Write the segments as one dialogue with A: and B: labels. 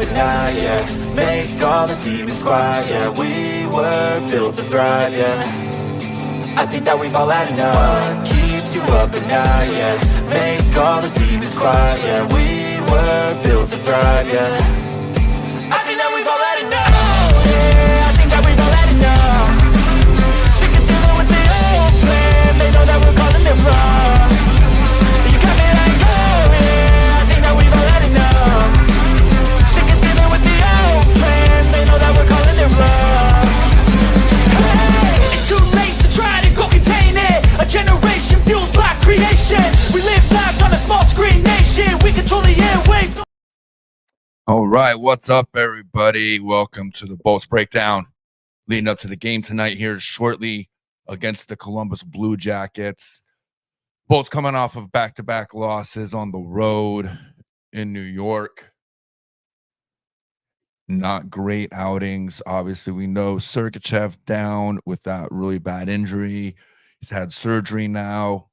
A: at night, yeah. Make all the demons quiet, yeah. We were built to thrive, yeah. I think that we've all had enough. What keeps you up at night, yeah. Make all the demons quiet, yeah. We were built to thrive, yeah. I think that we've all had enough, yeah. I think that we've all had enough. Sick of dealing with the old plan. They know that we're calling it wrong. You got me like, oh yeah. I think that we've all had enough. Sick of dealing with the old plan. They know that we're calling it wrong. Hey, it's too late to try to go contain it. A generation fueled by creation. We live lives on a small screen nation. We control the airwaves.
B: All right, what's up, everybody? Welcome to the Bolts Breakdown. Leading up to the game tonight here shortly against the Columbus Blue Jackets. Bolts coming off of back-to-back losses on the road in New York. Not great outings. Obviously, we know Sergachev down with that really bad injury. He's had surgery now.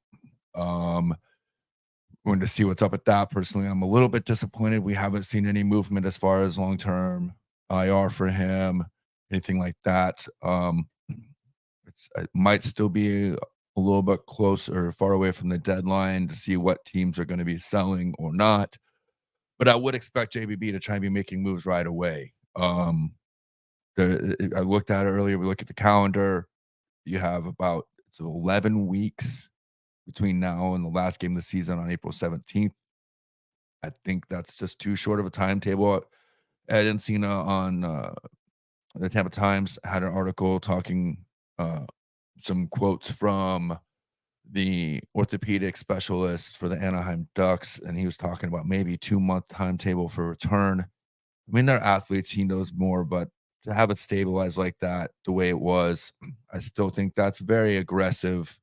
B: Going to see what's up with that. Personally, I'm a little bit disappointed. We haven't seen any movement as far as long-term IR for him, anything like that. It might still be a little bit close or far away from the deadline to see what teams are going to be selling or not. But I would expect JBB to try and be making moves right away. I looked at it earlier. We look at the calendar. You have about 11 weeks between now and the last game of the season on April 17th. I think that's just too short of a timetable. Ed Encina on the Tampa Times had an article talking some quotes from the orthopedic specialist for the Anaheim Ducks, and he was talking about maybe 2-month timetable for return. I mean, they're athletes. He knows more, but to have it stabilized like that, the way it was, I still think that's very aggressive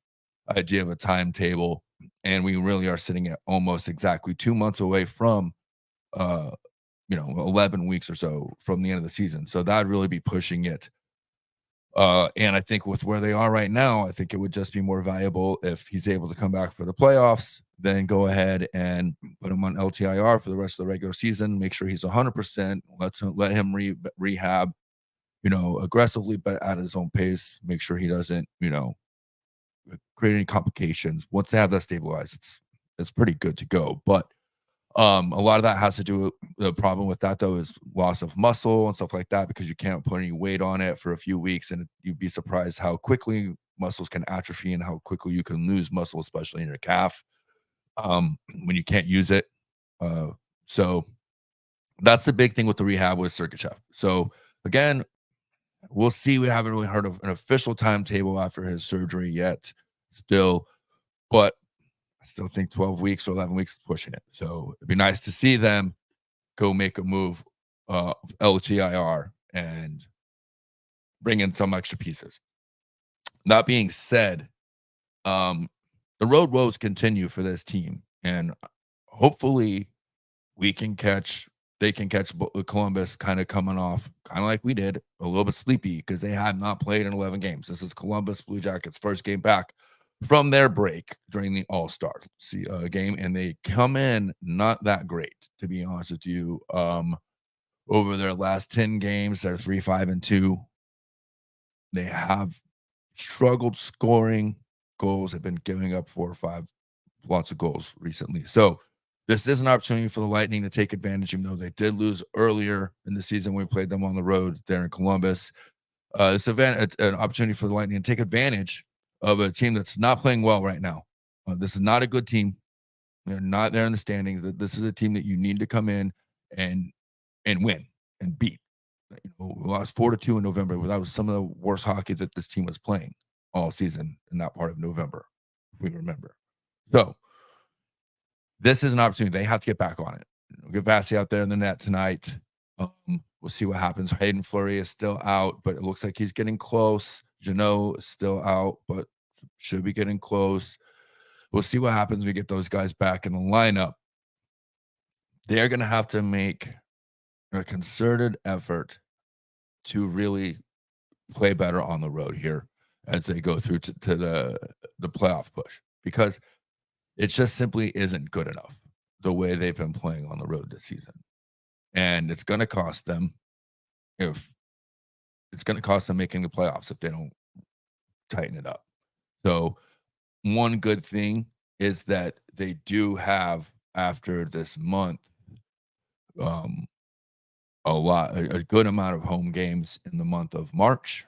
B: idea of a timetable, and we really are sitting at almost exactly 2 months away from 11 weeks or so from the end of the season. So that'd really be pushing it. And I think with where they are right now, I think it would just be more valuable if he's able to come back for the playoffs, then go ahead and put him on LTIR for the rest of the regular season, make sure he's 100%, let him rehab, aggressively, but at his own pace, make sure he doesn't, create any complications. Once they have that stabilized, it's pretty good to go. But a lot of that has to do with the problem with that, though, is loss of muscle and stuff like that, because you can't put any weight on it for a few weeks, and you'd be surprised how quickly muscles can atrophy and how quickly you can lose muscle, especially in your calf, when you can't use it. So that's the big thing with the rehab with Sergachev. So again, we'll see. We haven't really heard of an official timetable after his surgery yet still, but I still think 12 weeks or 11 weeks is pushing it. So it'd be nice to see them go make a move, LTIR, and bring in some extra pieces. That being said, the road woes continue for this team, and hopefully they can catch Columbus kind of coming off, kind of like we did, a little bit sleepy, because they have not played in 11 games. This is Columbus Blue Jackets' first game back from their break during the All-Star game, and they come in not that great, to be honest with you. Over their last 10 games, they're 3-5-2. They have struggled scoring goals. They've been giving up 4 or 5 lots of goals recently. So this is an opportunity for the Lightning to take advantage, even though they did lose earlier in the season when we played them on the road there in Columbus. This event, an opportunity for the Lightning to take advantage of a team that's not playing well right now. This is not a good team. They're not there in the standings. This is a team that you need to come in and win and beat. We lost 4-2 in November. That was some of the worst hockey that this team was playing all season in that part of November, if we remember. So this is an opportunity. They have to get back on it. Get Vasi out there in the net tonight. We'll see what happens. Hayden Fleury is still out, but it looks like he's getting close. Janot is still out, but should be getting close. We'll see what happens when we get those guys back in the lineup. They're going to have to make a concerted effort to really play better on the road here as they go through to the playoff push, because it just simply isn't good enough the way they've been playing on the road this season. and if it's going to cost them making the playoffs if they don't tighten it up. So one good thing is that they do have after this month um a good amount of home games in the month of March,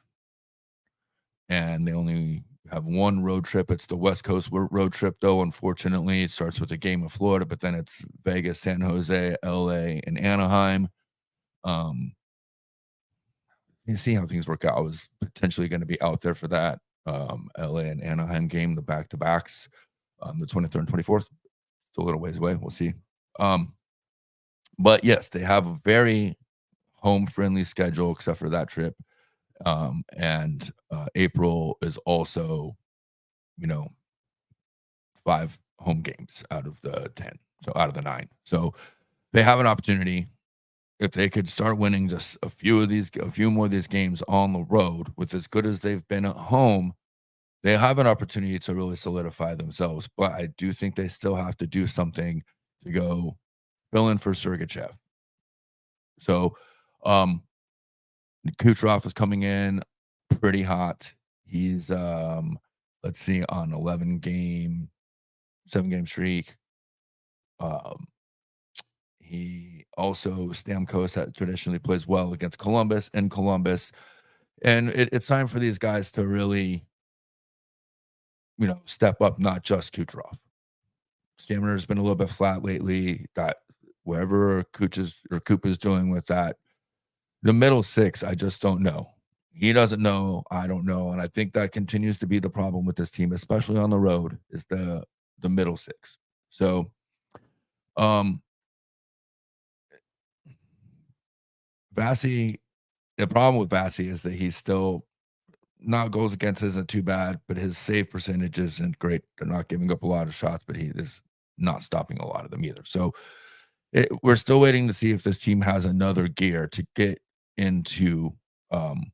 B: and they only have one road trip. It's the West Coast road trip, though. Unfortunately, it starts with a game of Florida, but then it's Vegas, San Jose, LA, and Anaheim. Um, you see how things work out. I was potentially going to be out there for that LA and Anaheim game, the back to backs, the 23rd and 24th. Still a little ways away. We'll see. Um, but yes, they have a very home friendly schedule, except for that trip. And April is also, you know, 5 home games out of the 10, so out of the 9. So they have an opportunity if they could start winning just a few more of these games on the road with as good as they've been at home, they have an opportunity to really solidify themselves. But I do think they still have to do something to go fill in for Sergachev. So, Kucherov is coming in pretty hot. He's let's see, on 7-game streak. Um, he also Stamkos that traditionally plays well against Columbus in Columbus, and it's time for these guys to really, step up. Not just Kucherov. Stamina's been a little bit flat lately. That wherever Coop is doing with that, the middle six, I just don't know. He doesn't know. I don't know, and I think that continues to be the problem with this team, especially on the road, is the middle six. So, um, Bassey, the problem with Bassey is that he's still not goals against isn't too bad, but his save percentage isn't great. They're not giving up a lot of shots, but he is not stopping a lot of them either. So we're still waiting to see if this team has another gear to get into um,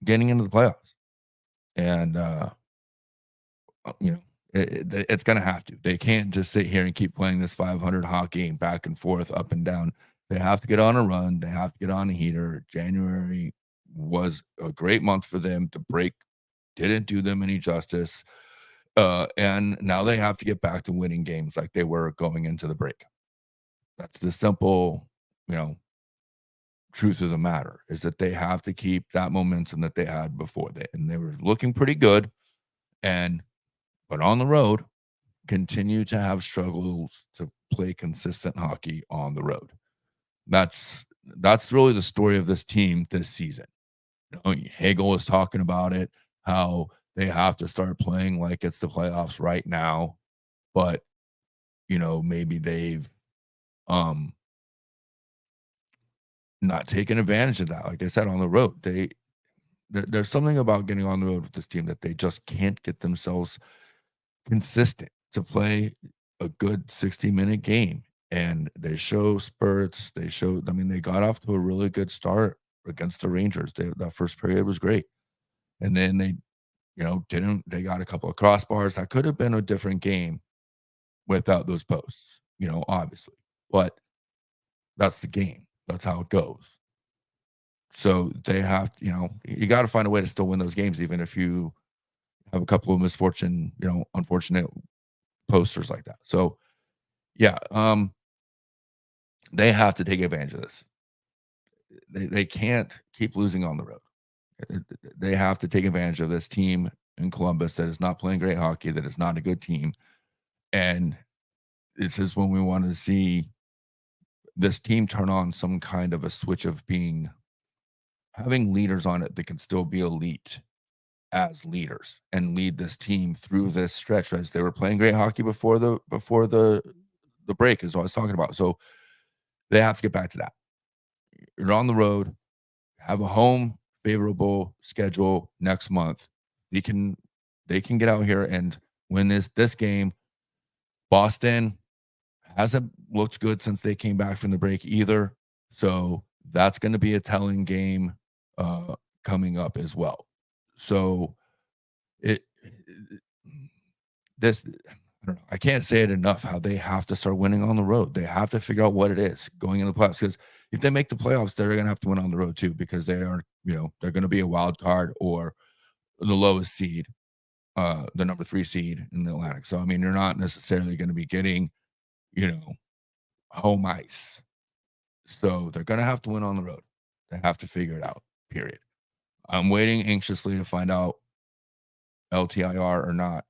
B: getting into the playoffs. And it's going to have to. They can't just sit here and keep playing this 500 hockey back and forth, up and down. They have to get on a run. They have to get on a heater. January was a great month for them. The break didn't do them any justice. And now they have to get back to winning games like they were going into the break. That's the simple, truth of the matter, is that they have to keep that momentum that they had before. They were looking pretty good, but on the road, continue to have struggles to play consistent hockey on the road. That's really the story of this team this season. Hagel is talking about it, how they have to start playing like it's the playoffs right now, but maybe they've not taken advantage of that. Like I said, on the road, there's something about getting on the road with this team that they just can't get themselves consistent to play a good 60-minute game. And they show spurts. They got off to a really good start against the Rangers. That first period was great. And then they got a couple of crossbars. That could have been a different game without those posts, obviously. But that's the game. That's how it goes. So they have, you got to find a way to still win those games, even if you have a couple of unfortunate posters like that. So, yeah, they have to take advantage of this. They can't keep losing on the road. They have to take advantage of this team in Columbus that is not playing great hockey, that is not a good team. And this is when we want to see this team turn on some kind of a switch of having leaders on it that can still be elite as leaders and lead this team through this stretch, as they were playing great hockey before the break, is what I was talking about. So they have to get back to that. You're on the road, have a home favorable schedule next month. They can get out here and win this game. Boston hasn't looked good since they came back from the break either. So that's going to be a telling game coming up as well. So this I don't know. I can't say it enough how they have to start winning on the road. They have to figure out what it is going into the playoffs because if they make the playoffs, they're going to have to win on the road too because they are, they're going to be a wild card or the lowest seed, the number 3 seed in the Atlantic. So, I mean, you're not necessarily going to be getting, you know, home ice. So they're going to have to win on the road. They have to figure it out, period. I'm waiting anxiously to find out LTIR or not.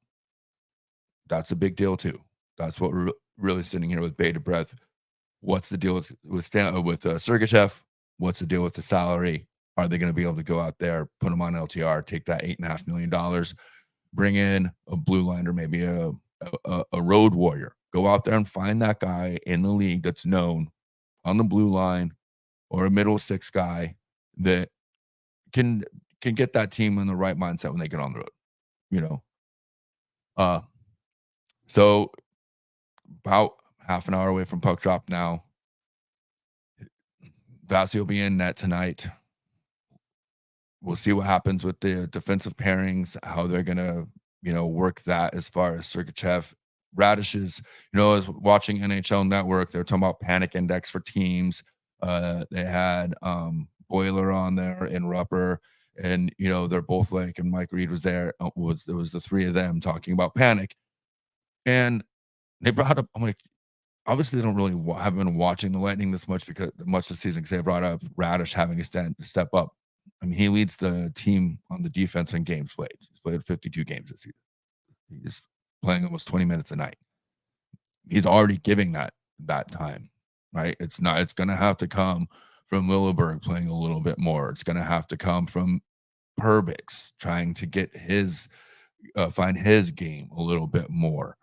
B: That's a big deal too. That's what we're really sitting here with bated breath. What's the deal with Sergachev? What's the deal with the salary? Are they going to be able to go out there, put him on LTR, take that $8.5 million, bring in a blue line or maybe a road warrior? Go out there and find that guy in the league that's known on the blue line or a middle six guy that can get that team in the right mindset when they get on the road. You know, so about half an hour away from puck drop now. Vasi will be in net tonight. We'll see what happens with the defensive pairings, how they're gonna, work that as far as Sergachev. Radish's, as watching NHL Network, they're talking about panic index for teams. They had Boiler on there and Rupper, and they're both like, and Mike Reed was there. It was the three of them talking about panic, and they brought up. I'm like, obviously they don't really have been watching the Lightning this much this season because they brought up Radish having a step up. I mean, he leads the team on the defense in games played. He's played 52 games this season. He's playing almost 20 minutes a night. He's already giving that time, right? It's going to have to come from Lilleberg playing a little bit more. It's going to have to come from Perbix trying to get find his game a little bit more.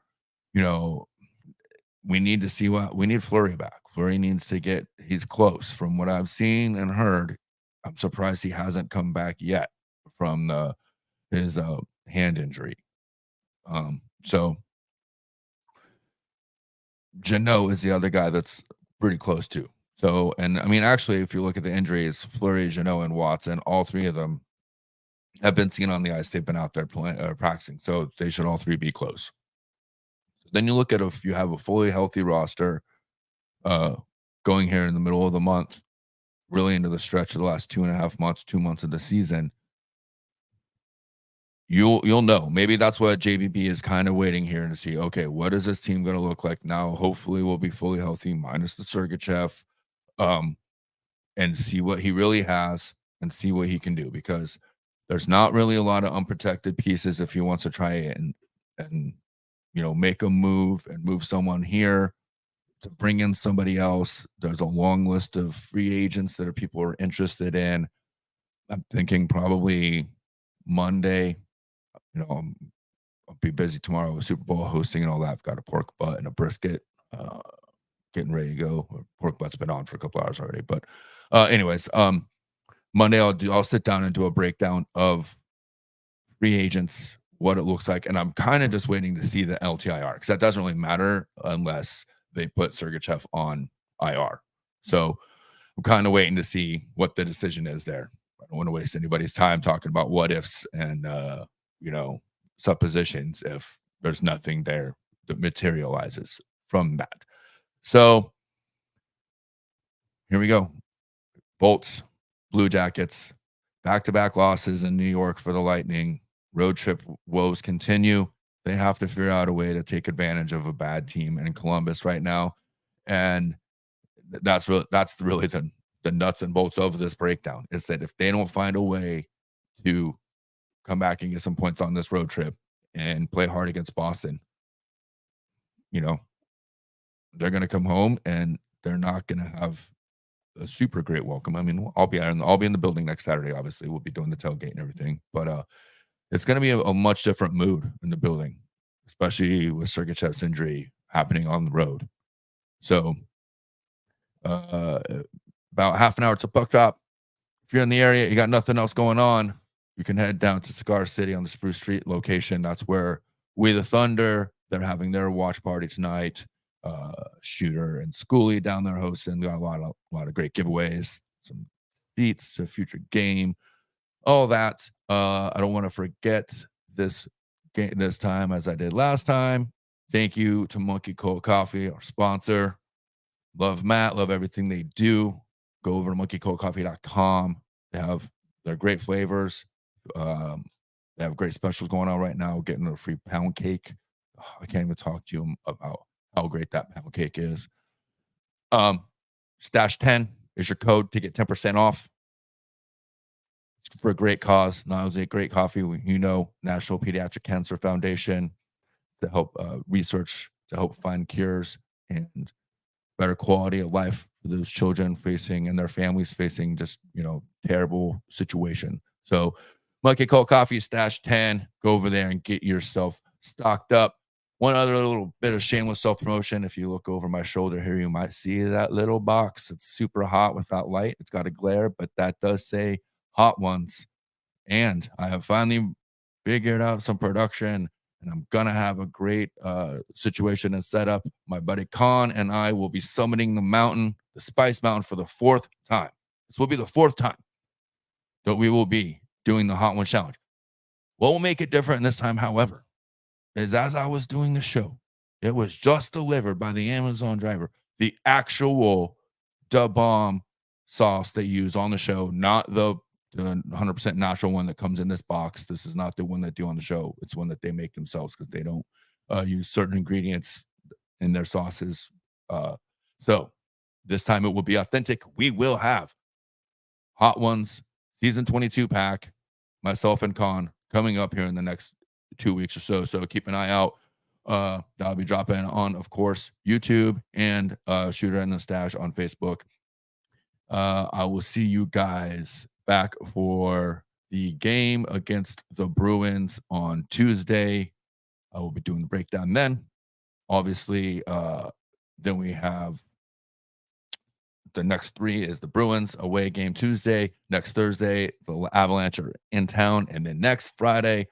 B: We need to see we need Fleury back. Fleury needs to he's close from what I've seen and heard. I'm surprised he hasn't come back yet from his hand injury. So Jeannot is the other guy that's pretty close to. So, and I mean, actually, if you look at the injuries, Fleury, Jeannot, and Watson, all three of them have been seen on the ice. They've been out there practicing. So they should all three be close. Then you look at if you have a fully healthy roster going here in the middle of the month, really into the stretch of the last 2.5 months, 2 months of the season, you'll know. Maybe that's what JVB is kind of waiting here to see. Okay, what is this team going to look like now? Hopefully, we'll be fully healthy, minus the Sergachev, and see what he really has and see what he can do because there's not really a lot of unprotected pieces if he wants to try it and make a move and move someone here to bring in somebody else. There's a long list of free agents that people are interested in. I'm thinking probably Monday. I'll be busy tomorrow with Super Bowl hosting and all that. I've got a pork butt and a brisket getting ready to go. Pork butt's been on for a couple hours already. But anyways, Monday I'll sit down and do a breakdown of free agents, what it looks like. And I'm kind of just waiting to see the LTIR because that doesn't really matter unless they put Sergachev on IR. So I'm kind of waiting to see what the decision is there. I don't want to waste anybody's time talking about what ifs and, suppositions if there's nothing there that materializes from that. So here we go. Bolts, Blue Jackets, back-to-back losses in New York for the Lightning. Road trip woes continue. They have to figure out a way to take advantage of a bad team in Columbus right now. And that's really the nuts and bolts of this breakdown is that if they don't find a way to come back and get some points on this road trip and play hard against Boston, they're going to come home and they're not going to have a super great welcome. I mean, I'll be in the building next Saturday. Obviously, we'll be doing the tailgate and everything, but it's going to be a much different mood in the building, especially with Sergachev's injury happening on the road. So, about half an hour to puck drop. If you're in the area, you got nothing else going on, you can head down to Cigar City on the Spruce Street location. That's where We the Thunder, they're having their watch party tonight. Shooter and Schoolie down there hosting. Got a lot of great giveaways, some seats to a future game, all that. I don't want to forget this game this time as I did last time. Thank you to Monkey Cold Coffee, our sponsor. Love Matt, love everything they do. Go over to monkeycoldcoffee.com. They have their great flavors. Um, they have great specials going on right now, getting a free pound cake. Oh, I can't even talk to you about how great that pound cake is. Stache 10 is your code to get 10% off. It's for a great cause. Not only a great coffee, National Pediatric Cancer Foundation to help research, to help find cures and better quality of life for those children facing and their families facing just, terrible situation. So Monkey Cold Coffee Stache 10, go over there and get yourself stocked up. One other little bit of shameless self-promotion. If you look over my shoulder here, you might see that little box. It's super hot without light. It's got a glare, but that does say Hot Ones. And I have finally figured out some production, and I'm gonna have a great situation and setup. My buddy Khan and I will be summiting the Spice Mountain, for the 4th time. This will be the 4th time that we will be doing the Hot One Challenge. What will make it different this time, however, is as I was doing the show, it was just delivered by the Amazon driver, the actual Da Bomb sauce they use on the show, not the 100% natural one that comes in this box. This is not the one they do on the show. It's one that they make themselves because they don't use certain ingredients in their sauces. So this time it will be authentic. We will have Hot Ones season 22 pack, myself and Con, coming up here in the next 2 weeks or so. So keep an eye out. That'll be dropping on, of course, YouTube and Shooter and the Stache on Facebook. I will see you guys back for the game against the Bruins on Tuesday. I will be doing the breakdown then. Obviously, then we have the next 3 is the Bruins away game Tuesday. Next Thursday, the Avalanche are in town. And then next Friday,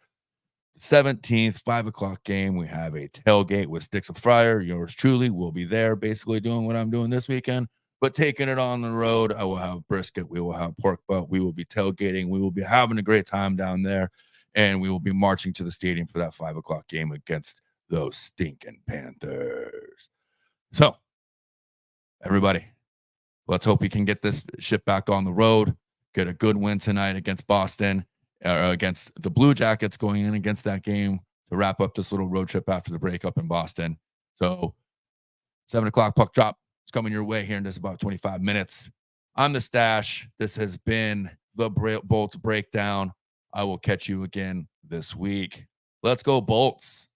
B: 17th, 5:00 game, we have a tailgate with Sticks of Fryer. Yours truly will be there, basically doing what I'm doing this weekend, but taking it on the road. I will have brisket. We will have pork butt. We will be tailgating. We will be having a great time down there, and we will be marching to the stadium for that 5:00 game against those stinking Panthers. So, everybody, let's hope we can get this ship back on the road, get a good win tonight against Boston, against the Blue Jackets, going in against that game to wrap up this little road trip after the breakup in Boston. So 7:00 puck drop is coming your way here in just about 25 minutes. I'm the Stache. This has been the Bolts Breakdown. I will catch you again this week. Let's go Bolts.